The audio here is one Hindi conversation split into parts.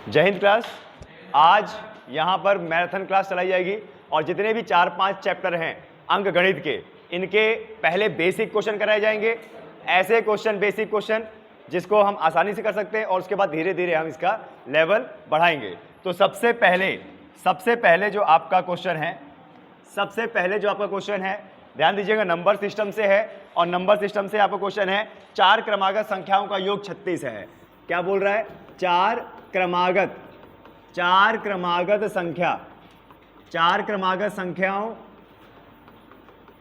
जय हिंद क्लास। आज यहाँ पर मैराथन क्लास चलाई जाएगी और जितने भी 4-5 चैप्टर हैं अंक गणित के, इनके पहले बेसिक क्वेश्चन कराए जाएंगे। ऐसे क्वेश्चन, बेसिक क्वेश्चन जिसको हम आसानी से कर सकते हैं और उसके बाद धीरे धीरे हम इसका लेवल बढ़ाएंगे। तो सबसे पहले जो आपका क्वेश्चन है, ध्यान दीजिएगा, नंबर सिस्टम से है और नंबर सिस्टम से आपका क्वेश्चन है 4 क्रमागत संख्याओं का योग 36 है। क्या बोल रहा है? 4 क्रमागत संख्याओं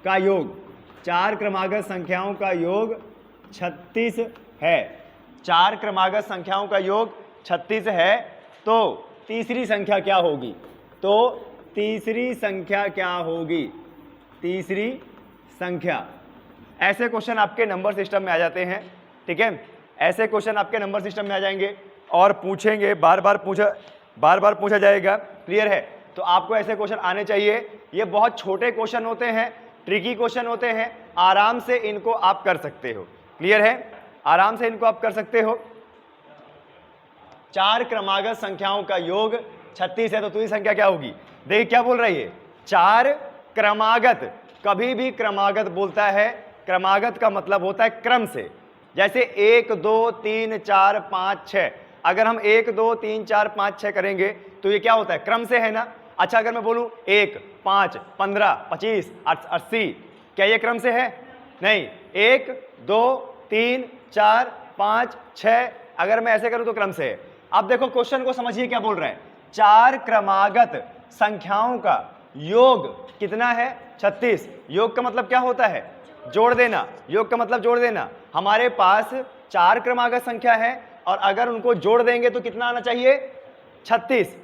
का योग, 4 क्रमागत संख्याओं का योग 36 है। 4 क्रमागत संख्याओं का योग 36 है। तो तीसरी संख्या क्या होगी? तीसरी संख्या, ऐसे क्वेश्चन आपके नंबर सिस्टम में आ जाते हैं। ठीक है, ऐसे क्वेश्चन आपके नंबर सिस्टम में आ जाएंगे और पूछेंगे, बार बार पूछा जाएगा। क्लियर है? तो आपको ऐसे क्वेश्चन आने चाहिए। ये बहुत छोटे क्वेश्चन होते हैं, ट्रिकी क्वेश्चन होते हैं, आराम से इनको आप कर सकते हो। क्लियर है? आराम से इनको आप कर सकते हो। 4 क्रमागत संख्याओं का योग 36 है, तो दूसरी संख्या क्या होगी? देखिए क्या बोल रही है, 4 क्रमागत। कभी भी क्रमागत बोलता है, क्रमागत का मतलब होता है क्रम से। जैसे 1 2 3 4 5 6, अगर हम 1 2 3 4 5 6 करेंगे तो ये क्या होता है? क्रम से है ना। अच्छा, अगर मैं बोलूं 1 5 15 25 80, क्या ये क्रम से है? नहीं। 1 2 3 4 5 6, अगर मैं ऐसे करूं तो क्रम से है। अब देखो क्वेश्चन को समझिए, क्या बोल रहा है? 4 क्रमागत संख्याओं का योग कितना है? 36। योग का मतलब क्या होता है? जोड़ देना। योग का मतलब जोड़ देना। हमारे पास 4 क्रमागत संख्या है और अगर उनको जोड़ देंगे तो कितना आना चाहिए? 36।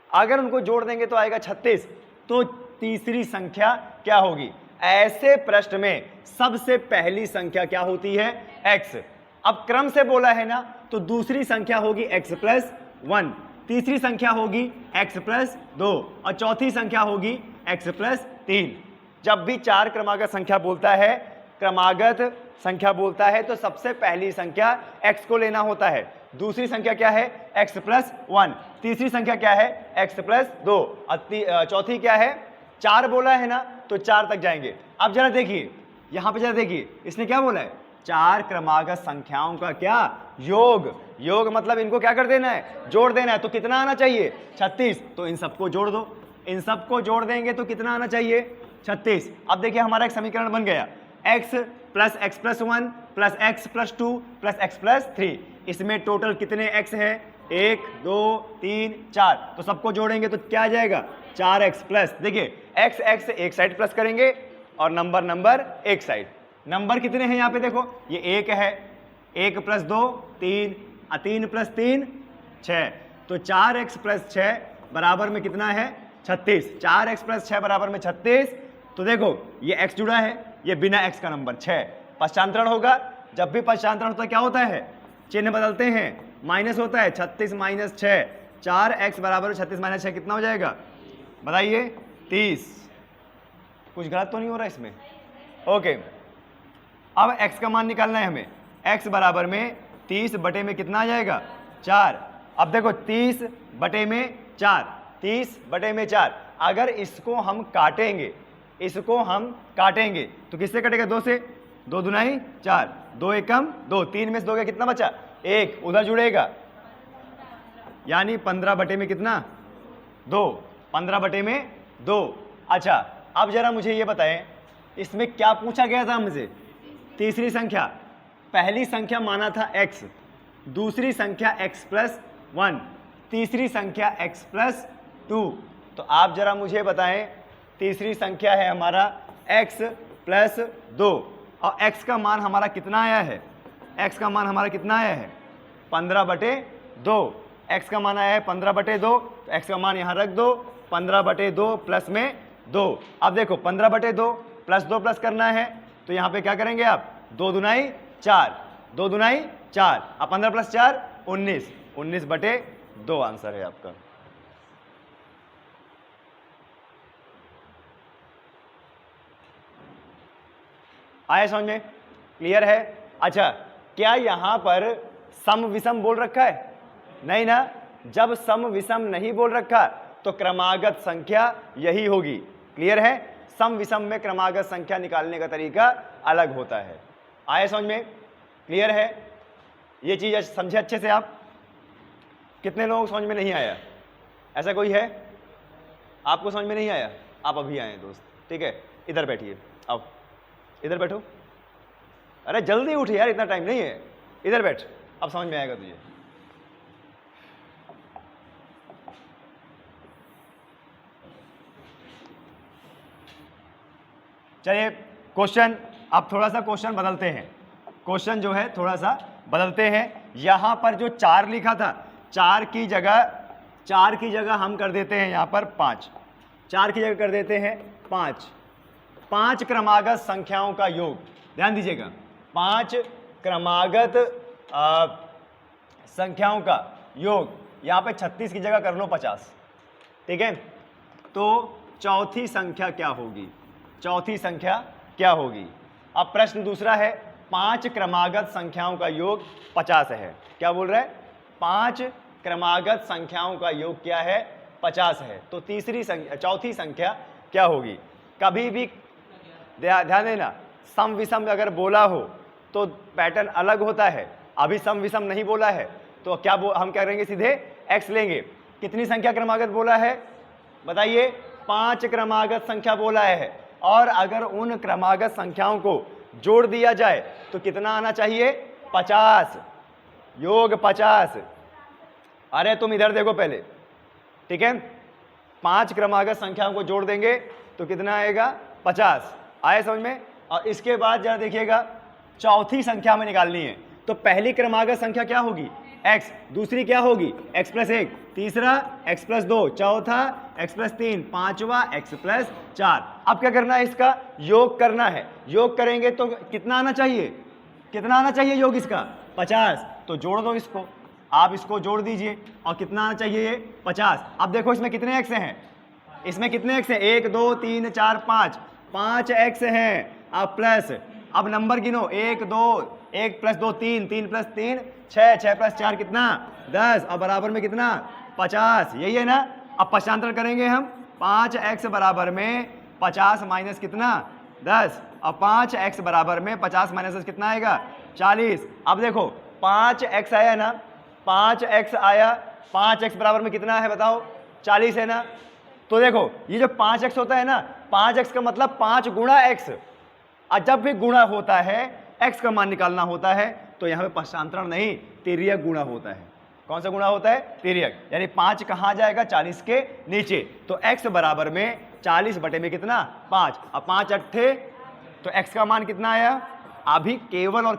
अगर उनको जोड़ देंगे तो आएगा 36। तो तीसरी संख्या क्या होगी? ऐसे प्रश्न में सबसे पहली संख्या क्या होती है? x। अब क्रम से बोला है ना, तो दूसरी संख्या होगी x प्लस 1, तीसरी संख्या होगी x प्लस 2 और चौथी संख्या होगी x प्लस 3। जब भी 4 क्रमागत संख्या बोलता है तो सबसे पहली संख्या x को लेना होता है। दूसरी संख्या क्या है? x plus 1। तीसरी संख्या क्या है? x प्लस 2 और चौथी क्या है? 4 बोला है ना, तो 4 तक जाएंगे। अब जरा देखिए, यहां पे जरा देखिए, इसने क्या बोला है? 4 क्रमागत संख्याओं का क्या? योग। योग मतलब इनको क्या कर देना है? जोड़ देना है। तो कितना आना चाहिए? 36। तो इन सबको जोड़ दो। इन सबको जोड़ देंगे तो कितना आना चाहिए? 36। अब देखिए हमारा एक समीकरण बन गया, x plus x plus 1 plus x plus 2 plus x plus 3। इसमें टोटल कितने x है? 1 2 3 4। तो सबको जोड़ेंगे तो क्या आ जाएगा? 4x प्लस, देखिए x एक साइड प्लस करेंगे और नंबर एक साइड। नंबर कितने हैं यहाँ पे? देखो ये 1 है, 1 प्लस 2 3, 3 प्लस 3 6। तो 4x प्लस 6 बराबर में कितना है? 36। 4x प्लस 6 बराबर में 36। तो देखो ये x जुड़ा है, ये बिना x का नंबर 6। पश्चांतरण होगा, जब भी पश्चांतरण होता है क्या होता है? चिन्ह बदलते हैं, माइनस होता है। 36 माइनस 6, 4x बराबर 36 माइनस 6 कितना हो जाएगा? बताइए, 30। कुछ गलत तो नहीं हो रहा इसमें? ओके, अब x का मान निकालना है हमें। x बराबर में 30 बटे में कितना आ जाएगा? 4। अब देखो 30 बटे में 4, 30 बटे में 4। अगर इसको हम काटेंगे तो किससे कटेगा? 2 से। 2 दुनाई 4, 2 एकम 2, 3 में से 2 का कितना बचा? 1, उधर जुड़ेगा, यानी 15 बटे में कितना? 2। 15 बटे में 2। अच्छा, अब जरा मुझे ये बताएं, इसमें क्या पूछा गया था हमसे? तीसरी संख्या। पहली संख्या माना था x, दूसरी संख्या x प्लस 1, तीसरी संख्या x प्लस 2। तो आप जरा मुझे बताएं, तीसरी संख्या है हमारा x प्लस 2 और x का मान हमारा कितना आया है? x का मान हमारा कितना आया है? 15 बटे 2। x का मान आया है 15 बटे 2, तो x का मान यहाँ रख दो। 15 बटे 2 प्लस में 2। अब देखो 15 बटे 2 प्लस 2 प्लस करना है, तो यहाँ पे क्या करेंगे आप? 2 दुनाई 4, 2 दुनाई 4, अब 15 प्लस 4 19, 19 बटे 2 आंसर है आपका। आया समझ में? क्लियर है? अच्छा, क्या यहां पर सम विषम बोल रखा है? नहीं ना, जब सम विषम नहीं बोल रखा तो क्रमागत संख्या यही होगी। क्लियर है? सम विषम में क्रमागत संख्या निकालने का तरीका अलग होता है। आया समझ में? क्लियर है? ये चीज समझे अच्छे से आप? कितने लोगों को समझ में नहीं आया? ऐसा कोई है आपको समझ में नहीं आया? आप अभी आए दोस्त, ठीक है, इधर बैठिए, आओ इधर बैठो। अरे जल्दी उठ यार, इतना टाइम नहीं है, इधर बैठ, अब समझ में आएगा तुझे। चलिए क्वेश्चन, अब थोड़ा सा क्वेश्चन बदलते हैं। क्वेश्चन जो है थोड़ा सा बदलते हैं। यहां पर जो 4 लिखा था, 4 की जगह हम कर देते हैं यहां पर 5। 4 की जगह कर देते हैं 5। 5 क्रमागत संख्याओं का योग, ध्यान दीजिएगा, 5 क्रमागत संख्याओं का योग, यहां पे 36 की जगह कर लो 50। ठीक है, तो चौथी संख्या क्या होगी? चौथी संख्या क्या होगी? अब प्रश्न दूसरा है, 5 क्रमागत संख्याओं का योग 50 है। क्या बोल रहा है? 5 क्रमागत संख्याओं का योग क्या है? 50 है। तो चौथी संख्या क्या होगी? कभी भी ध्यान देना, सम विषम अगर बोला हो तो पैटर्न अलग होता है। अभी सम विषम नहीं बोला है तो हम क्या करेंगे? सीधे x लेंगे। कितनी संख्या क्रमागत बोला है बताइए? 5 क्रमागत संख्या बोला है, और अगर उन क्रमागत संख्याओं को जोड़ दिया जाए तो कितना आना चाहिए? 50, योग 50। अरे तुम इधर देखो पहले, ठीक है, 5 क्रमागत संख्याओं को जोड़ देंगे तो कितना आएगा? 50। आए समझ में? और इसके बाद जरा देखिएगा, चौथी संख्या में निकालनी है। तो पहली क्रमागत संख्या क्या होगी? x, दूसरी क्या होगी? x + 1, तीसरा x + 2, चौथा x + 3, पांचवा x + 4। अब क्या करना है? इसका योग करना है। योग करेंगे तो कितना आना चाहिए? कितना आना चाहिए योग इसका? 50। तो जोड़ दो इसको, आप इसको जोड़ दीजिए, और कितना आना चाहिए? ये 50। अब देखो इसमें कितने x हैं? इसमें कितने x हैं? 1 2 3 4 5, 5 x हैं। अब प्लस, अब नंबर गिनो, 1 2, 1 + 2 3, 3 + 3 6, 6 + 4 कितना? 10, और बराबर में कितना? 50। यही है ना? अब पक्षांतर करेंगे हम, 5x बराबर में 50 माइनस कितना? 10, और 5x बराबर में 50 माइनस 10 कितना आएगा? 40। अब देखो 5x आया ना, 5x आया, 5x बराबर में कितना है बताओ? 40 है ना? तो देखो ये जो 5x होता है ना, 5x का मतलब 5 गुणा x, और जब भी गुणा होता है x का मान निकालना होता है तो यहाँ पे पक्षांतरण नहीं, तिर्यक गुणा होता है। कौन सा गुणा होता है? तिर्यक। यानी 5 कहाँ जाएगा? 40 के नीचे। तो x बराबर में 40 बटे में कितना? 5। अब 5 अट्ठे, तो x का मान कितना आया? अभी केवल और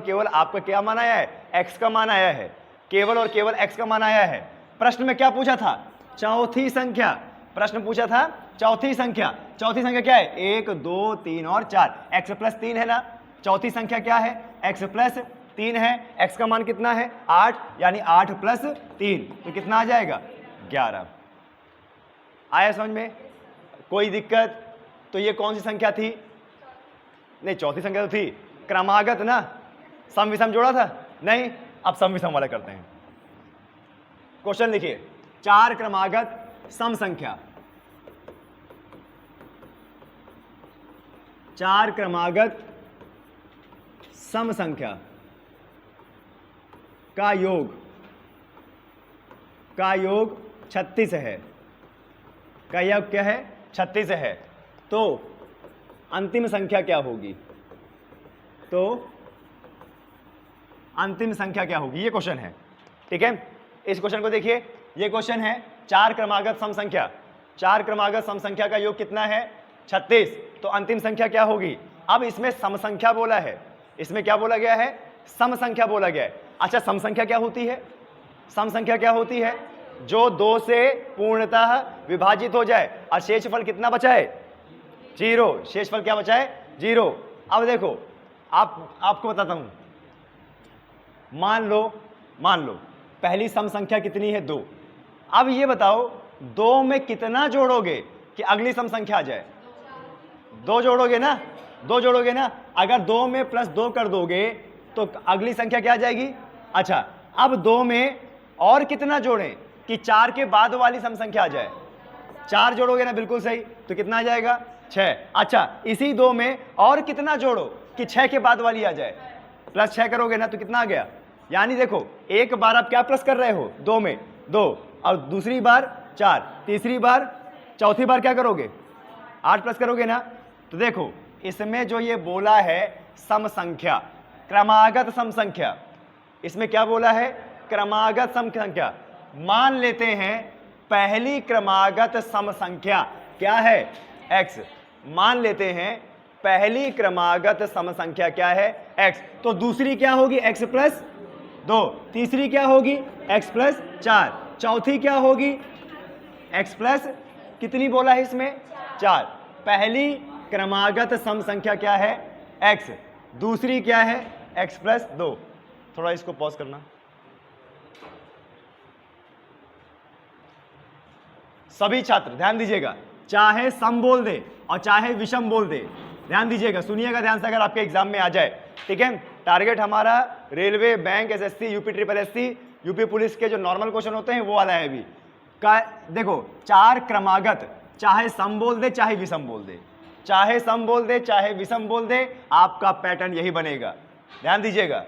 केवल आपका क्या मान आया है? x का मान आया है। केवल और केवल x का मान आया है। प्रश्न में क्या पूछा था? चौथी संख्या। प्रश्न पूछा था चौथी संख्या। चौथी संख्या क्या है? 1 2 3 और 4, x + 3 है ना? चौथी संख्या क्या है? x + 3 है। x का मान कितना है? 8, यानी 8 + 3, तो कितना आ जाएगा? 11। आया समझ में? कोई दिक्कत? तो ये कौन सी संख्या थी? नहीं, चौथी संख्या तो थी क्रमागत ना। सम विषम जोड़ा था? नहीं। अब सम विषम वाला करते हैं। क्वेश्चन लिखिए, 4 क्रमागत सम संख्या, 4 क्रमागत सम संख्या का योग 36 है। का योग क्या है? 36 है। तो अंतिम संख्या क्या होगी? तो अंतिम संख्या क्या होगी? ये क्वेश्चन है, ठीक है। इस क्वेश्चन को देखिए, ये क्वेश्चन है 4 क्रमागत सम संख्या। 4 क्रमागत सम संख्या का योग कितना है? 36। तो अंतिम संख्या क्या होगी? अब इसमें सम संख्या बोला है, इसमें क्या बोला गया है? सम संख्या बोला गया है। अच्छा, सम संख्या क्या होती है? सम संख्या क्या होती है? जो 2 से पूर्णतः विभाजित हो जाए और शेषफल कितना बचाए? 0। शेषफल क्या बचाए? 0। अब देखो, आपको बताता हूं, मान लो पहली सम संख्या कितनी है? 2। अब ये बताओ 2 में कितना जोड़ोगे कि अगली सम संख्या आ जाए? 2 जोड़ोगे ना? 2 जोड़ोगे ना? अगर 2 में +2 कर दोगे तो अगली संख्या क्या आ जाएगी? अच्छा, अब 2 में और कितना जोड़ें कि 4 के बाद वाली सम संख्या आ जाए। 4 जोड़ोगे ना, बिल्कुल सही, तो कितना आ जाएगा 6। अच्छा, इसी 2 में और कितना जोड़ो कि 6 के बाद वाली आ जाए, प्लस 6 करोगे ना तो कितना आ गया। यानी देखो, एक बार आप क्या प्लस कर रहे हो, 2 में 2, और दूसरी बार 4, तीसरी बार, चौथी बार क्या करोगे 8 प्लस करोगे ना। तो देखो इसमें जो ये बोला है सम संख्या, क्रमागत सम संख्या, इसमें क्या बोला है, क्रमागत सम संख्या। मान लेते हैं पहली क्रमागत सम संख्या क्या है, x। मान लेते हैं पहली क्रमागत सम संख्या क्या है, x। तो दूसरी क्या होगी, x प्लस 2, तीसरी क्या होगी, x प्लस 4, चौथी क्या होगी, x प्लस कितनी बोला है इसमें, 4। पहली क्रमागत सम संख्या क्या है, x, दूसरी क्या है, x प्लस 2। थोड़ा इसको पॉज करना। सभी छात्र ध्यान दीजिएगा, चाहे सम बोल दे और चाहे विषम बोल दे, ध्यान दीजिएगा, सुनिएगा ध्यान से, अगर आपके एग्जाम में आ जाए, ठीक है। टारगेट हमारा railway, bank, SSC, UP triple SC, UP police के जो नॉर्मल क्वेश्चन होते हैं वो वाला है अभी का। देखो 4 क्रमागत, चाहे सम बोल दे चाहे विषम बोल दे, चाहे सम बोल दे चाहे विषम बोल दे, आपका पैटर्न यही बनेगा। ध्यान दीजिएगा,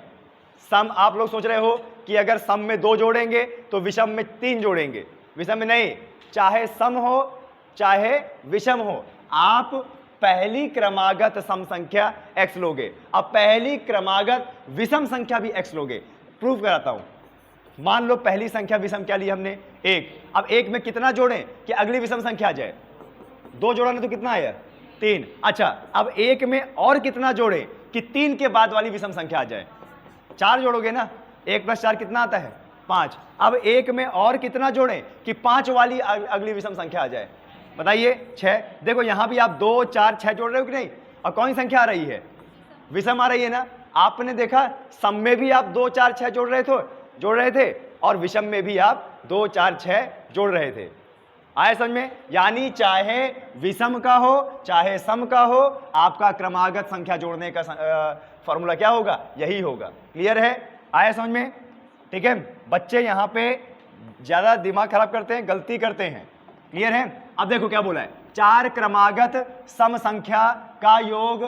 सम आप लोग सोच रहे हो कि अगर सम में 2 जोड़ेंगे तो विषम में 3 जोड़ेंगे, विषम में नहीं, चाहे सम हो चाहे विषम हो, आप पहली क्रमागत सम संख्या x लोगे, अब पहली क्रमागत विषम संख्या भी x लोगे। प्रूफ कराता हूं। मान लो पहली संख्या विषम क्या ली हमने, 1। अब 1 में कितना जोड़ें कि अगली विषम संख्या आ जाए, 2 जोड़ा तो कितना आया, 3। अच्छा, अब 1 में और कितना जोड़ें कि 3 के बाद वाली विषम संख्या आ जाए, 4 जोड़ोगे ना, 1 प्लस 4 कितना आता है, 5। अब 1 में और कितना जोड़ें कि 5 वाली अगली विषम संख्या आ जाए, बताइए 6। देखो यहां भी आप 2, 4, 6 जोड़ रहे हो कि नहीं, और कौन सी संख्या आ रही है, विषम आ रही है ना। आपने देखा सम में भी आप 2, 4, 6 जोड़ रहे थे और विषम में भी आप 2, 4, 6 जोड़ रहे थे। आया समझ में। यानी चाहे विषम का हो चाहे सम का हो, आपका क्रमागत संख्या जोड़ने का फॉर्मूला क्या होगा, यही होगा। क्लियर है, आया समझ में, ठीक है। बच्चे यहाँ पे ज्यादा दिमाग खराब करते हैं, गलती करते हैं। क्लियर है। अब देखो क्या बोला है, 4 क्रमागत सम संख्या का योग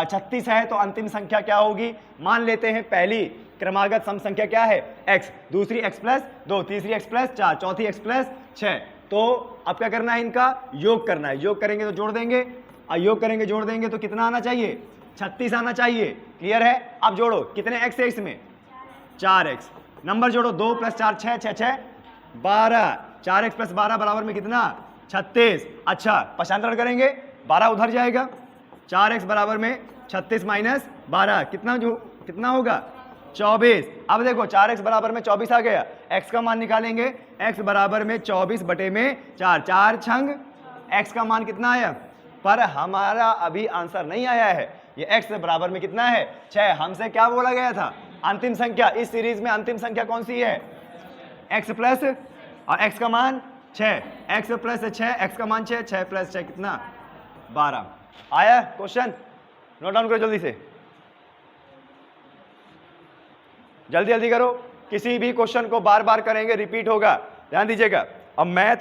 36 है, तो अंतिम संख्या क्या होगी। मान लेते हैं पहली क्रमागत सम संख्या क्या है, x, दूसरी x प्लस 2, तीसरी x प्लस 4, चौथी x प्लस 6। तो अब क्या करना है, इनका योग करना है। योग करेंगे तो जोड़ देंगे, और योग करेंगे जोड़ देंगे तो कितना आना चाहिए, 36 आना चाहिए। क्लियर है। अब जोड़ो, कितने x है इसमें, 4x। नंबर जोड़ो, 2 प्लस 4 6, 6 6 12, 4x प्लस 12 बराबर में कितना, 36। अच्छा, पक्षांतरण करेंगे, 12 उधर जाएगा, 4x बराबर में 36 माइनस 12 कितना होगा, 24। अब देखो 4x बराबर में 24 आ गया, x का मान निकालेंगे, x बराबर में 24 बटे में 4, 4 छंग x का मान कितना आया, पर हमारा अभी आंसर नहीं आया है। ये x बराबर में कितना है, 6। हमसे क्या बोला गया था, अंतिम संख्या। इस सीरीज में अंतिम संख्या कौन सी है, x प्लस, और x का मान 6, x प्लस 6, x का मान 6, 6 प्लस 6 कितना, 12। आया क्वेश्चन, नोट डाउन करो जल्दी से, जल्दी जल्दी करो। किसी भी क्वेश्चन को बार बार करेंगे, रिपीट होगा, ध्यान दीजिएगा। अब मैथ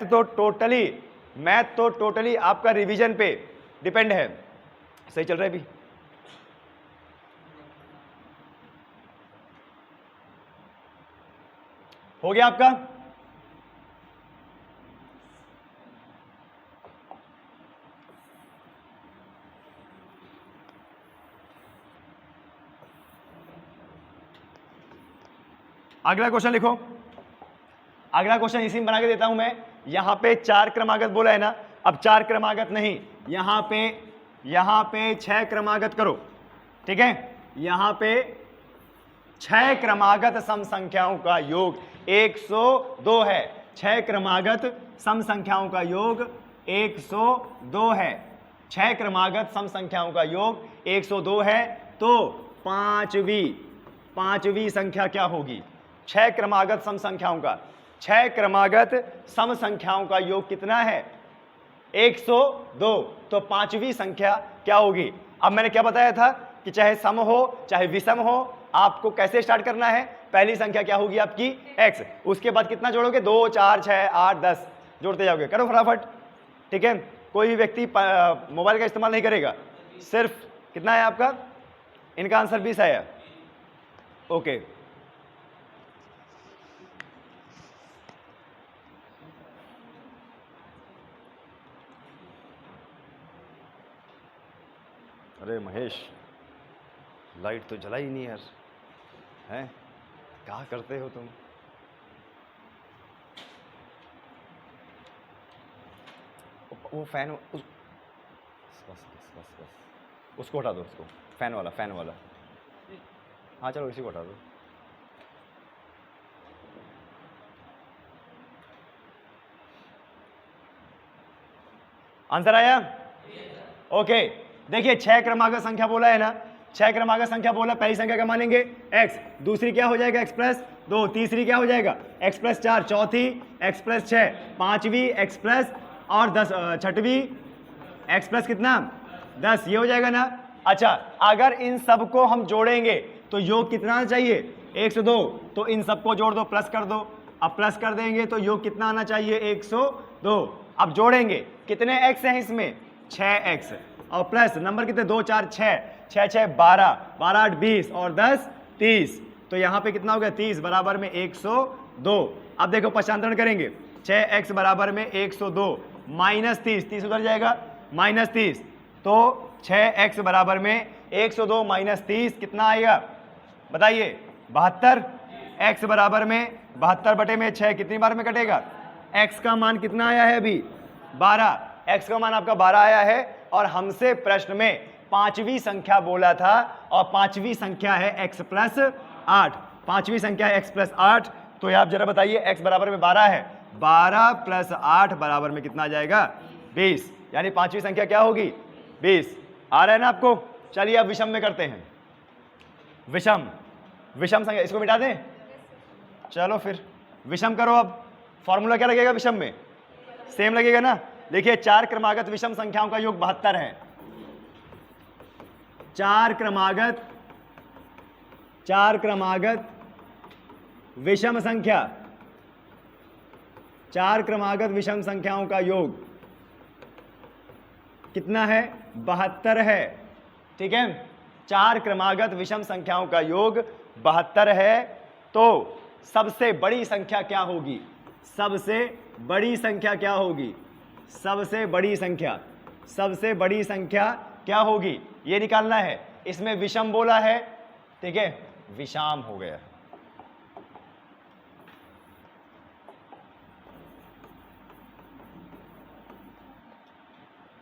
तो टोटली आपका रिवीजन पे डिपेंड है। सही चल रहा है अभी, हो गया आपका। अगला क्वेश्चन लिखो। अगला क्वेश्चन इसी में बना के देता हूं मैं। यहां पे 4 क्रमागत बोला है ना, अब 4 क्रमागत नहीं, यहां पे 6 क्रमागत करो, ठीक है। यहां पे 6 क्रमागत सम संख्याओं का योग 102 है। 6 क्रमागत सम संख्याओं का योग 102 है। 6 क्रमागत सम संख्याओं का योग 102 है। तो पांचवी संख्या क्या होगी, 6 क्रमागत सम संख्याओं का, 6 क्रमागत सम संख्याओं का योग कितना है, 102। तो पांचवी संख्या क्या होगी। अब मैंने क्या बताया था कि चाहे सम हो चाहे विषम हो, आपको कैसे स्टार्ट करना है, पहली संख्या क्या होगी आपकी x, उसके बाद कितना जोड़ोगे 2 4 6 8 10 जोड़ते जाओगे, करो फटाफट। ठीक है, कोई भी व्यक्ति मोबाइल का इस्तेमाल नहीं करेगा, सिर्फ कितना है आपका, इनका आंसर 20 आया। ओके, अरे महेश लाइट तो जला ही नहीं यार, हैं क्या करते हो तुम। वो फैन बस बस बस बस उसको हटा दो, उसको फैन वाला। हाँ चलो इसी को हटा दो। आंसर आया? ओके, देखिए 6 क्रमागत संख्या बोला है ना, 6 क्रमागत संख्या बोला, पहली संख्या क्या मानेंगे x, दूसरी क्या हो जाएगा x प्लस 2, तीसरी क्या हो जाएगा x प्लस 4, चौथी x प्लस 6, पांचवी x प्लस और 10, छठवीं x प्लस कितना 10, ये हो जाएगा ना। अच्छा, अगर इन सबको हम जोड़ेंगे तो योग कितना आना चाहिए 102, तो इन सबको जोड़ दो, प्लस कर दो। अब प्लस कर देंगे तो योग कितना आना चाहिए 102। अब जोड़ेंगे, कितने x हैं इसमें 6x, और प्लस नंबर कितने 2 4 6, 6 6 12, 12 8 20 और 10 30, तो यहाँ पे कितना हो गया 30 बराबर में 102। अब देखो पक्षांतरण करेंगे, 6x बराबर में 102 माइनस 30, 30 उधर जाएगा माइनस 30, तो 6x बराबर में 102 माइनस 30 कितना आएगा बताइए 72। x बराबर में 72 बटे में 6 कितनी बार में कटेगा, x का मान कितना आया है अभी 12, x का मान आपका 12 आया है। और हमसे प्रश्न में पांचवी संख्या बोला था, और पांचवी संख्या है x प्लस 8, पांचवी संख्या है x प्लस 8, तो आप जरा बताइए x बराबर में 12 है, 12 प्लस 8 बराबर में कितना आ जाएगा 20, यानी पांचवी संख्या क्या होगी 20। आ रहा है ना आपको। चलिए अब विषम में करते हैं, विषम संख्या, इसको मिटा दें, चलो फिर विषम करो। अब फॉर्मूला क्या लगेगा विषम में, सेम लगेगा ना। देखिए 4 क्रमागत विषम संख्याओं का योग 72 है, 4 क्रमागत विषम संख्या, 4 क्रमागत विषम संख्याओं का योग कितना है 72 है। ठीक है, 4 क्रमागत विषम संख्याओं का योग 72 है, तो सबसे बड़ी संख्या क्या होगी, सबसे बड़ी संख्या क्या होगी, सबसे बड़ी संख्या क्या होगी ये निकालना है। इसमें विषम बोला है, ठीक है, विषाम हो गया,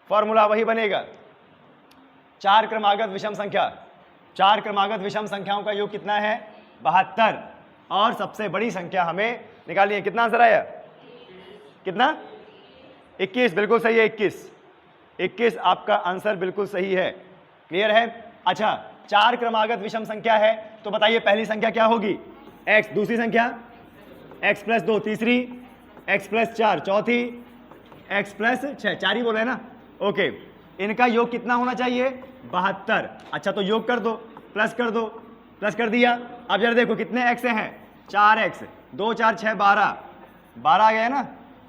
फॉर्मूला वही बनेगा। 4 क्रमागत विषम संख्या, 4 क्रमागत विषम संख्याओं का योग कितना है 72, और सबसे बड़ी संख्या हमें निकालनी है। कितना आंसर आया, कितना 21, बिल्कुल सही है 21 आपका आंसर बिल्कुल सही है। क्लियर है। अच्छा, 4 क्रमागत विषम संख्या है, तो बताइए पहली संख्या क्या होगी x, दूसरी संख्या x प्लस 2, तीसरी x प्लस 4, चौथी x प्लस 6, 4 ही बोला है ना। ओके, इनका योग कितना होना चाहिए 72। अच्छा, तो योग कर दो, प्लस कर दो, प्लस कर दिया। अब जरा देखो कितने x हैं 4x, 2 4 6 12, 12 आ गया ना,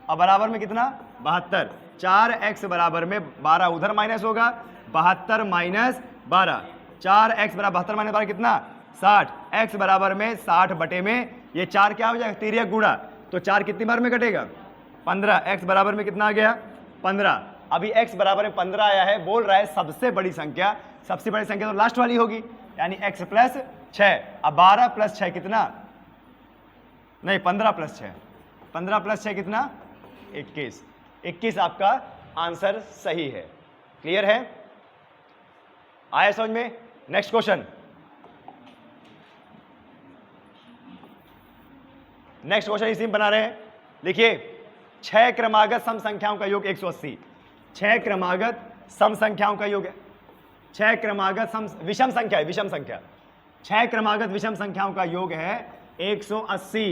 अब बराबर में कितना 72, 4x बराबर में 12 उधर माइनस होगा, 72 माइनस 12, 4x बराबर 72 माइनस 12 कितना 60, x बराबर में 60 बटे में ये 4 क्या हो जाएगा तिर्यक गुणा, तो 4 कितनी बार में कटेगा 15, x बराबर में कितना आ गया 15। अभी x बराबर में 15 आया है, बोल रहा है सबसे बड़ी संख्या, सबसे बड़ी संख्या तो लास्ट वाली होगी, यानी x प्लस 6। अब 12 प्लस 6 कितना, नहीं 15 प्लस 6, 15 प्लस 6 कितना 21, 21 आपका आंसर सही है। क्लियर है, आया समझ में। नेक्स्ट क्वेश्चन, नेक्स्ट क्वेश्चन इसी में बना रहे हैं। देखिए 6 क्रमागत सम संख्याओं का योग 180, 6 क्रमागत सम संख्याओं का योग है, 6 क्रमागत सम विषम संख्या है, विषम संख्या, 6 क्रमागत विषम संख्याओं का योग है 180,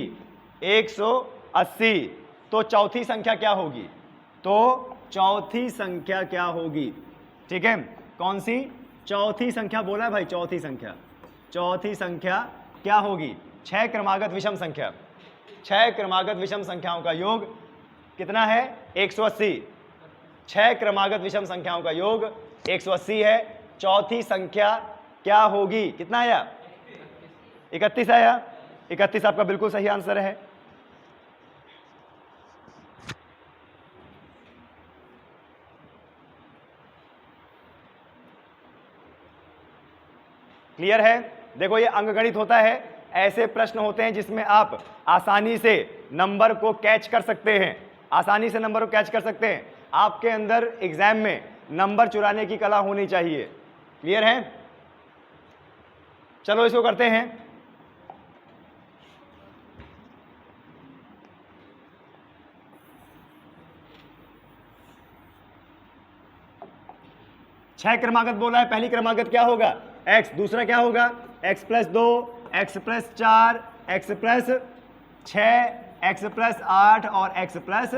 180। तो चौथी संख्या क्या होगी, तो चौथी संख्या क्या होगी, ठीक है, कौन सी चौथी संख्या बोला है भाई, चौथी संख्या, चौथी संख्या क्या होगी? 6 क्रमागत विषम संख्या। 6 क्रमागत विषम संख्याओं का योग कितना है? 180। 6 क्रमागत विषम संख्याओं का योग 180 है। चौथी संख्या क्या होगी? कितना आया? 31 आया। 31 आपका बिल्कुल सही आंसर है। क्लियर है? देखो ये अंकगणित होता है, ऐसे प्रश्न होते हैं जिसमें आप आसानी से नंबर को कैच कर सकते हैं, आसानी से नंबर को कैच कर सकते हैं। आपके अंदर एग्जाम में नंबर चुराने की कला होनी चाहिए। क्लियर है? चलो इसको करते हैं। छह क्रमागत बोला है, पहली क्रमागत क्या होगा? x। दूसरा क्या होगा? x plus 2, x plus 4, x plus 6, x plus 8 और x प्लस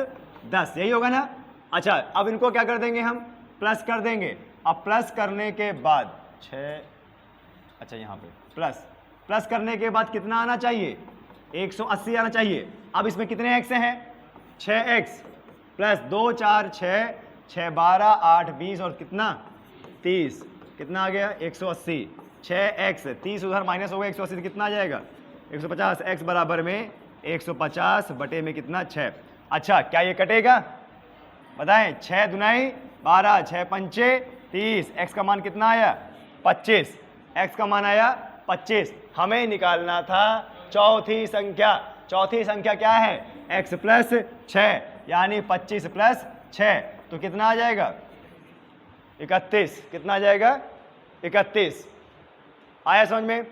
10, यही होगा ना? अच्छा, अब इनको क्या कर देंगे हम? प्लस कर देंगे। अब प्लस करने के बाद 6, अच्छा यहाँ पे प्लस करने के बाद कितना आना चाहिए? 180 आना चाहिए। अब इसमें कितने x हैं? 6x प्लस 2 4 6, 6 12 8 20 और कितना 30, कितना आ गया? 180। 6x 30 उधर माइनस होगा, 180 कितना आ जाएगा? 150। x बराबर में 150 बटे में कितना? 6। अच्छा, क्या ये कटेगा? बताएं। 6 दुनाई 12, 6 पंचे 30, x का मान कितना आया? 25। x का मान आया 25। हमें निकालना था चौथी संख्या। चौथी संख्या क्या है? x प्लस 6, यानी 25 प्लस 6, तो कितना आ जाएगा? 31। कितना आ जाएगा? 31। आया समझ में?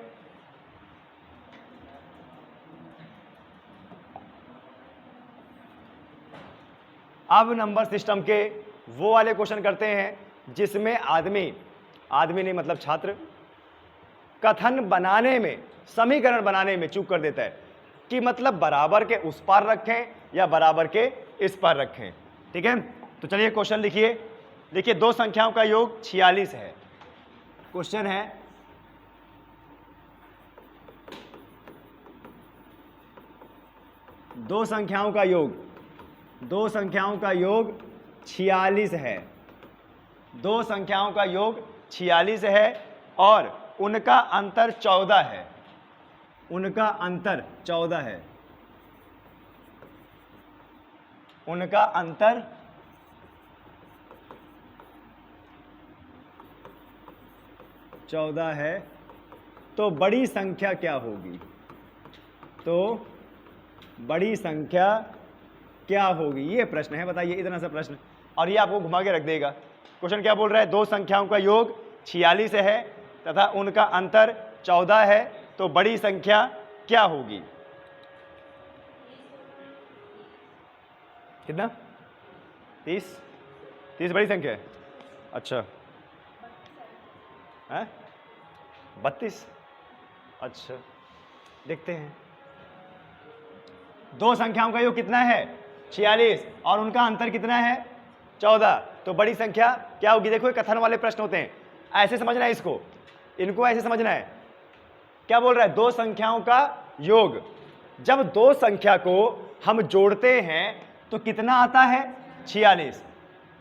अब नंबर सिस्टम के वो वाले क्वेश्चन करते हैं जिसमें आदमी नहीं मतलब छात्र कथन बनाने में, समीकरण बनाने में चूक कर देता है कि मतलब बराबर के उस पार रखें या बराबर के इस पार रखें। ठीक है, तो चलिए क्वेश्चन लिखिए। देखिए, दो संख्याओं का योग 46 है। क्वेश्चन है दो संख्याओं का योग 46 है। दो संख्याओं का योग 46 है और उनका अंतर 14 है। उनका अंतर 14 है। उनका अंतर 14 है। तो बड़ी संख्या क्या होगी? तो बड़ी संख्या क्या होगी, ये प्रश्न है। बताइए, इतना सा प्रश्न, और ये आपको घुमा के रख देगा। क्वेश्चन क्या बोल रहा है? दो संख्याओं का योग 46 है तथा उनका अंतर 14 है, तो बड़ी संख्या क्या होगी? कितना? 30? 30 बड़ी संख्या है? अच्छा, है 32? अच्छा, देखते हैं। दो संख्याओं का योग कितना है? 46 और उनका अंतर कितना है? 14, तो बड़ी संख्या क्या होगी? देखो, ये कथन वाले प्रश्न होते हैं, ऐसे समझना है इसको, इनको ऐसे समझना है। क्या बोल रहा है? दो संख्याओं का योग। जब दो संख्या को हम जोड़ते हैं तो कितना आता है? 46।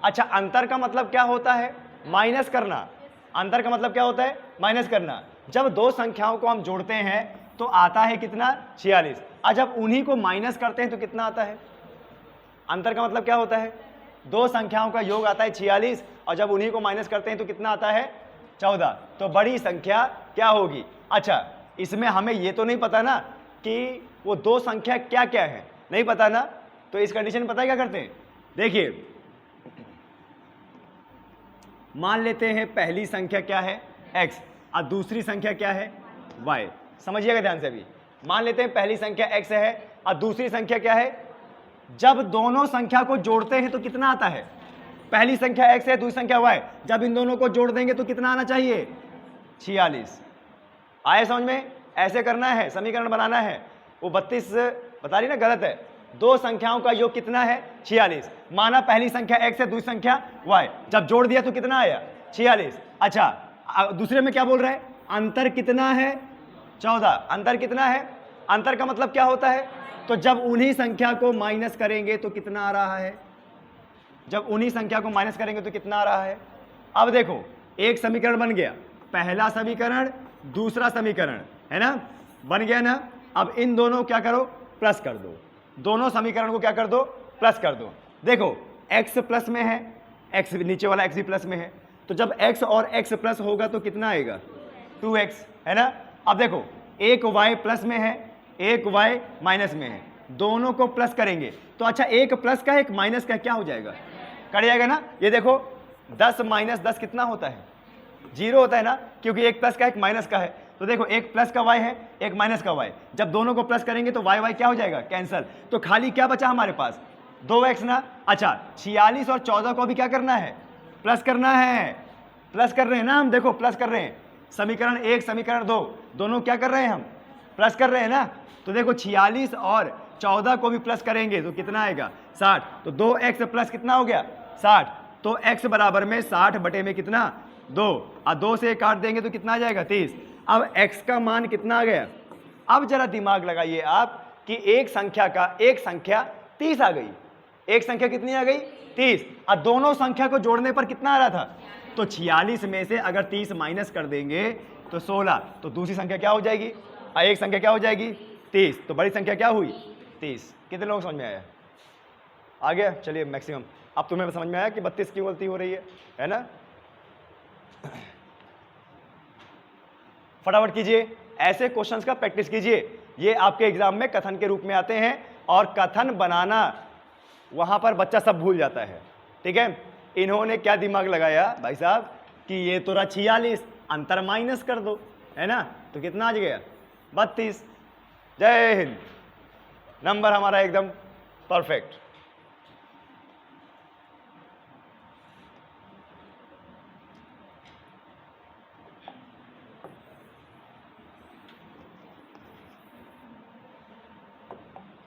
अच्छा, अंतर का मतलब क्या होता है? माइनस करना। अंतर का मतलब क्या होता है? माइनस करना। जब दो संख्याओं को हम जोड़ते हैं तो आता है कितना? 46। और जब उन्हीं को माइनस करते हैं तो कितना आता है? अंतर का मतलब क्या होता है? दो संख्याओं का योग आता है 46 और जब उन्हीं को माइनस करते हैं तो कितना आता है? 14। तो बड़ी संख्या क्या होगी? अच्छा, इसमें हमें ये तो नहीं पता ना कि वो दो संख्या क्या क्या है, नहीं पता ना। तो इस कंडीशन में पता है क्या करते हैं? देखिए, मान लेते हैं पहली संख्या क्या है? x और दूसरी संख्या क्या है? y। समझिएगा ध्यान से। अभी मान लेते हैं पहली संख्या x है और दूसरी संख्या क्या है? जब दोनों संख्या को जोड़ते हैं तो कितना आता है? पहली संख्या x है, दूसरी संख्या y, जब इन दोनों को जोड़ देंगे तो कितना आना चाहिए? 46। आए समझ में? ऐसे करना है, समीकरण बनाना है। वो 32 बता रही ना, गलत है। दो संख्याओं का योग कितना है? 46। माना पहली संख्या x है, दूसरी संख्या y, जब जोड़ दिया तो कितना आया? 46। अच्छा, दूसरे में क्या बोल रहा है? अंतर कितना है? 14। अंतर कितना है? अंतर का मतलब क्या होता है? तो जब उन्हीं संख्या को माइनस करेंगे तो कितना आ रहा है? जब उन्हीं संख्या को माइनस करेंगे तो कितना आ रहा है? अब देखो, एक समीकरण बन गया, पहला समीकरण, दूसरा समीकरण, है ना, बन गया ना। अब इन दोनों को क्या करो? प्लस कर दो। दोनों समीकरण को क्या कर दो? प्लस कर दो। देखो, x प्लस में है, x नीचे वाला x भी प्लस में है, तो जब x और x प्लस होगा तो कितना आएगा? 2x, है ना। अब देखो, एक y प्लस में है, एक y माइनस में है, दोनों को प्लस करेंगे तो अच्छा, एक प्लस का एक माइनस का क्या हो जाएगा? कट जाएगा ना। ये देखो, 10 माइनस 10 कितना होता है? 0 होता है ना, क्योंकि एक प्लस का एक माइनस का है। तो देखो, एक प्लस का y है, एक माइनस का y, जब दोनों को प्लस करेंगे तो y क्या हो जाएगा? कैंसल। तो खाली क्या बचा हमारे पास? 2x ना। अच्छा, 46 और 14 को भी क्या करना है? प्लस करना है। प्लस कर रहे हैं ना हम, देखो प्लस कर रहे हैं। समीकरण 1 समीकरण 2 दोनों क्या कर रहे हैं हम? प्लस कर रहे हैं ना। तो देखो, 46 और 14 को भी प्लस करेंगे तो कितना आएगा? 60। तो 2x प्लस कितना हो गया? 60। तो x बराबर में 60 बटे में कितना? 2, और 2 से काट देंगे तो कितना आ जाएगा? 30। अब x का मान कितना आ गया? अब जरा दिमाग लगाइए आप कि एक संख्या 30 आ गई। एक संख्या कितनी आ गई? 30। और दोनों संख्या को जोड़ने पर कितना आ रहा था? तो 46 में से अगर 30 माइनस कर देंगे तो 16, तो दूसरी संख्या क्या हो जाएगी? एक संख्या क्या हो जाएगी? 30। तो बड़ी संख्या क्या हुई? 30। कितने लोग समझ में आया? आ गया? चलिए, मैक्सिमम। अब तुम्हें समझ में आया कि 32 क्यों गलती हो रही है ना। फटाफट कीजिए, ऐसे क्वेश्चंस का प्रैक्टिस कीजिए। ये आपके एग्जाम में कथन के रूप में आते हैं, और कथन बनाना वहां पर बच्चा सब भूल जाता है। ठीक है, इन्होंने क्या दिमाग लगाया भाई साहब कि ये तो रहा 46, अंतर माइनस कर दो, है ना, तो कितना आ गया? 32। जय हिंद। नंबर हमारा एकदम परफेक्ट।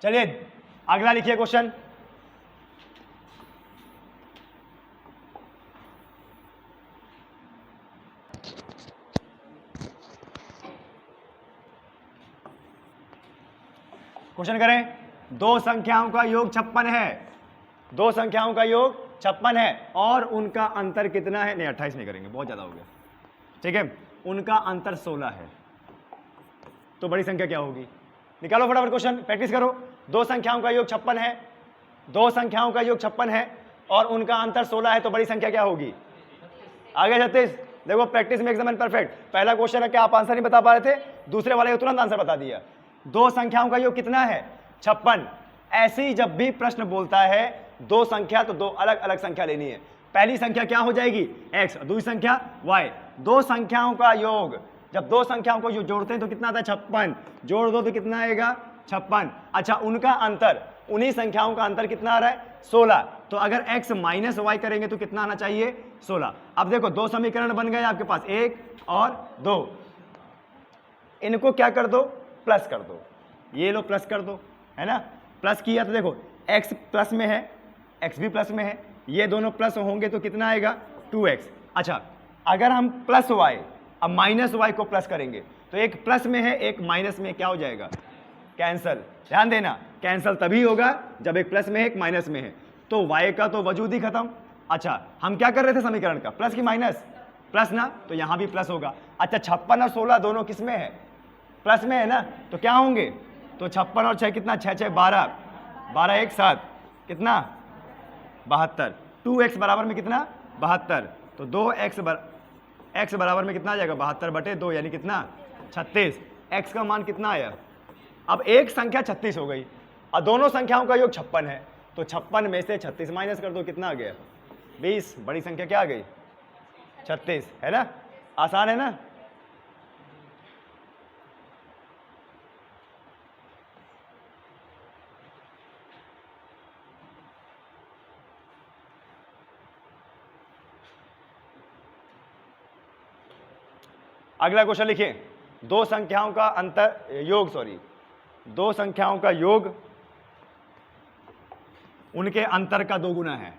चलिए अगला लिखिए क्वेश्चन। क्वेश्चन करें। दो संख्याओं का योग 56 है। दो संख्याओं का योग 56 है और उनका अंतर कितना है? नहीं, 28 नहीं करेंगे, बहुत ज्यादा हो गया। ठीक है, उनका अंतर 16 है। तो बड़ी संख्या क्या होगी? निकालो फटाफट क्वेश्चन, प्रैक्टिस करो। दो संख्याओं का योग 56 है, दो संख्याओं का योग 56 है और उनका अंतर 16 है, तो बड़ी संख्या क्या होगी? आगे 36। देखो, प्रैक्टिस में एकदम परफेक्ट। पहला क्वेश्चन है कि आप आंसर नहीं बता पा रहे थे, दूसरे वाले को तुरंत आंसर बता दिया। दो संख्याओं का योग कितना है? 56। ऐसे ही जब भी प्रश्न बोलता है दो संख्या, तो दो अलग अलग संख्या लेनी है। पहली संख्या क्या हो जाएगी? x, दूसरी संख्या y। दो संख्याओं का योग, जब दो संख्याओं को जोड़ते हैं तो कितना आता है? 56। जोड़ दो तो कितना आएगा? 56। अच्छा, उनका अंतर, उन्हीं संख्याओं का अंतर कितना आ रहा है? 16। तो अगर x माइनस वाई करेंगे तो कितना आना चाहिए? 16। अब देखो, दो समीकरण बन गए आपके पास, 1 और 2। इनको क्या कर दो? प्लस कर दो। ये लो प्लस कर दो, है ना। प्लस किया तो देखो, x प्लस में है, x भी प्लस में है, ये दोनों प्लस होंगे तो कितना आएगा? 2x। अच्छा, अगर हम प्लस y अब माइनस y को प्लस करेंगे तो एक प्लस में है, एक माइनस में, क्या हो जाएगा? कैंसल। ध्यान देना, कैंसल तभी होगा जब एक प्लस में है, एक माइनस में है, तो y का तो वजूद ही खत्म। अच्छा, हम क्या कर रहे थे समीकरण का? प्लस की माइनस? प्लस ना, तो यहां भी प्लस होगा। अच्छा, 56 और 16 दोनों किस में है? प्लस में है ना, तो क्या होंगे? तो 56 और 6 कितना? 6 6 12, 12 1 7, कितना? 72। 2x बराबर में कितना? 72। तो 2x x बराबर में कितना आ जाएगा? 72 बटे 2, यानी कितना? 36। x का मान कितना आया? अब एक संख्या 36 हो गई और दोनों संख्याओं का योग 56 है, तो 56 में से 36 माइनस कर दो, कितना आ गया? 20। बड़ी संख्या क्या आ गई? 36, है ना। आसान है ना। अगला क्वेश्चन लिखिए। दो संख्याओं का अंतर योग, दो संख्याओं का योग उनके अंतर का 2 गुना है।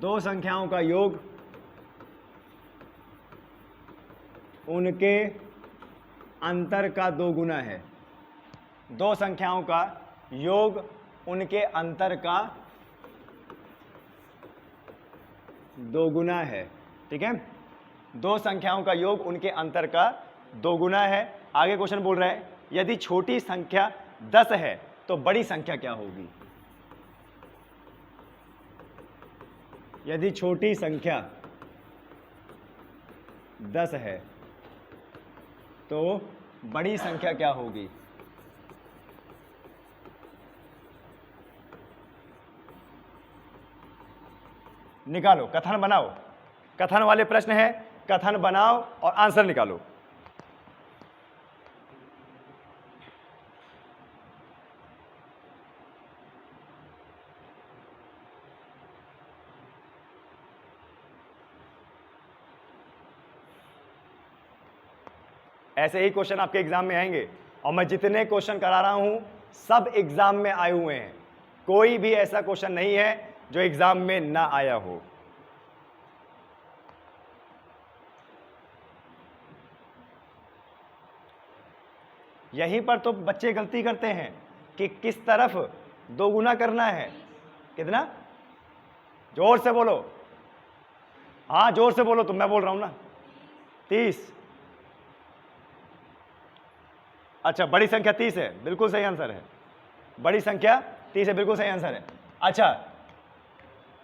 दो संख्याओं का योग उनके अंतर का 2 गुना है। दो संख्याओं का योग उनके अंतर का 2 गुना है। ठीक है, दो संख्याओं का योग उनके अंतर का 2 गुना है। आगे क्वेश्चन बोल रहा है यदि छोटी संख्या 10 है तो बड़ी संख्या क्या होगी। यदि छोटी संख्या 10 है तो बड़ी संख्या क्या होगी। निकालो, कथन बनाओ। कथन वाले प्रश्न है, कथन बनाओ और आंसर निकालो। ऐसे ही क्वेश्चन आपके एग्जाम में आएंगे और मैं जितने क्वेश्चन करा रहा हूं सब एग्जाम में आए हुए हैं। कोई भी ऐसा क्वेश्चन नहीं है जो एग्जाम में ना आया हो। यहीं पर तो बच्चे गलती करते हैं कि किस तरफ 2 गुना करना है। कितना? जोर से बोलो। हाँ जोर से बोलो, तो मैं बोल रहा हूं ना। 30। अच्छा, बड़ी संख्या 30 है, बिल्कुल सही आंसर है। बड़ी संख्या 30 है, बिल्कुल सही आंसर है। अच्छा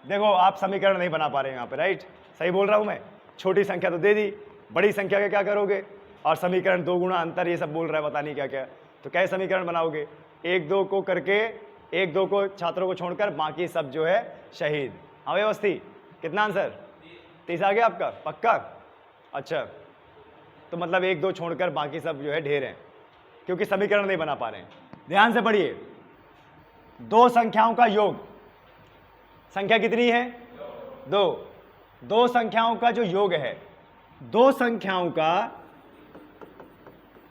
देखो, आप समीकरण नहीं बना पा रहे हैं यहाँ पे, राइट? सही बोल रहा हूं मैं। छोटी संख्या तो दे दी, बड़ी संख्या का क्या करोगे? और समीकरण 2 गुना अंतर ये सब बोल रहा है, पता नहीं क्या क्या। तो कैसे समीकरण बनाओगे? 1 2 को करके, 1 2 को छात्रों को छोड़कर बाकी सब जो है शहीद। अव्यवस्थित। कितना आंसर? 30 आ गया आपका? पक्का? अच्छा, तो मतलब 1 2 छोड़कर बाकी सब जो है ढेर हैं, क्योंकि समीकरण नहीं बना पा रहे हैं। ध्यान से पढ़िए। दो संख्याओं का योग, संख्या कितनी है? 2। दो संख्याओं का जो योग है, दो संख्याओं का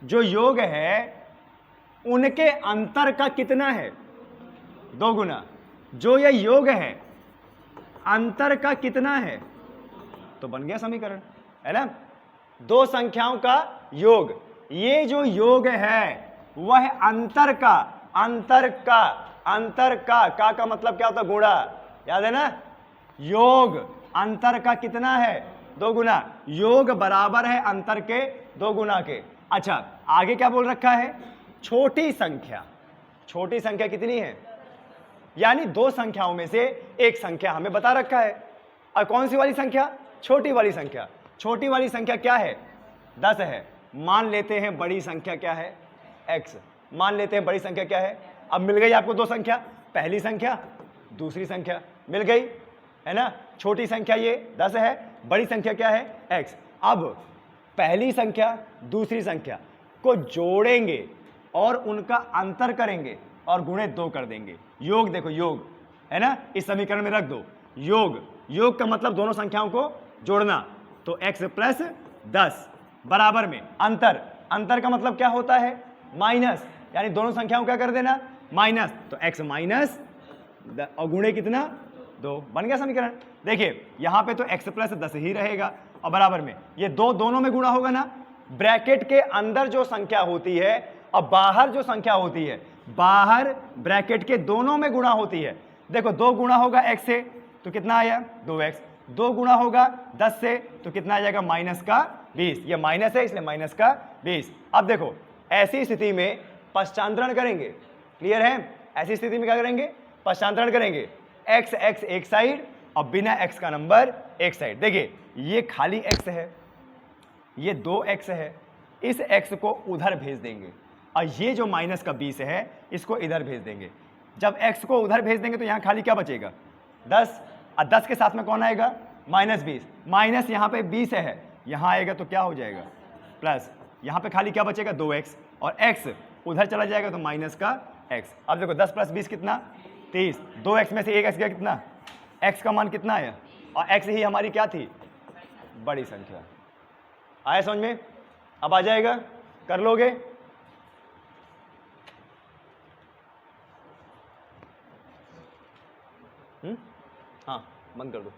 जो योग है उनके अंतर का कितना है? 2 गुना। जो ये योग है अंतर का कितना है? तो बन गया समीकरण, है ना? दो संख्याओं का योग, ये जो योग है वह अंतर का, अंतर का मतलब क्या होता है? गुणा। याद है ना? योग अंतर का कितना है? 2 गुना। योग बराबर है अंतर के 2 गुना के। अच्छा, आगे क्या बोल रखा है? छोटी संख्या। छोटी संख्या कितनी है? यानी दो संख्याओं में से एक संख्या हमें बता रखा है। और कौन सी वाली संख्या? छोटी वाली संख्या। छोटी वाली संख्या क्या है? 10 है। मान लेते हैं बड़ी संख्या क्या है? x। मान लेते हैं बड़ी संख्या क्या है? अब मिल गई आपको दो संख्या, पहली संख्या, दूसरी संख्या मिल गई, है ना? छोटी संख्या ये 10 है, बड़ी संख्या क्या है? x। अब पहली संख्या दूसरी संख्या को जोड़ेंगे और उनका अंतर करेंगे और गुणे 2 कर देंगे। योग देखो, योग है ना, इस समीकरण में रख दो। योग, योग का मतलब दोनों संख्याओं को जोड़ना। तो x प्लस 10 बराबर में अंतर। अंतर का मतलब क्या होता है? माइनस। यानी दोनों संख्याओं क्या कर देना? माइनस। तो x माइनस और गुणे कितना? 2। बन गया समीकरण। देखिए यहां पे तो x प्लस 10 ही रहेगा और बराबर में ये 2 दोनों में गुणा होगा ना। ब्रैकेट के अंदर जो संख्या होती है और बाहर जो संख्या होती है, बाहर ब्रैकेट के दोनों में गुणा होती है। देखो 2 गुणा होगा x से तो कितना आया? 2x। 2 गुणा होगा 10 से तो कितना आ जाएगा? माइनस का 20। ये माइनस है इसलिए माइनस का 20। अब देखो ऐसी स्थिति में पश्चांतरण करेंगे। क्लियर है? ऐसी स्थिति में क्या करेंगे? पश्चांतरण करेंगे। x x एक साइड और बिना x का नंबर एक साइड। देखिए ये खाली x है, ये 2x है, इस x को उधर भेज देंगे और ये जो माइनस का 20 है इसको इधर भेज देंगे। जब x को उधर भेज देंगे तो यहाँ खाली क्या बचेगा? 10। और 10 के साथ में कौन आएगा? माइनस 20। माइनस यहाँ पे 20 है, यहाँ आएगा तो क्या हो जाएगा? प्लस। यहाँ पे खाली क्या बचेगा? 2x और x उधर चला जाएगा तो माइनस का x। अब देखो 10 प्लस 20 कितना? 30। 2x में से एक x गया कितना? x का मान कितना आया? और x ही हमारी क्या थी? बड़ी संख्या। आया समझ में? अब आ जाएगा, कर लोगे? हाँ बंद कर दो।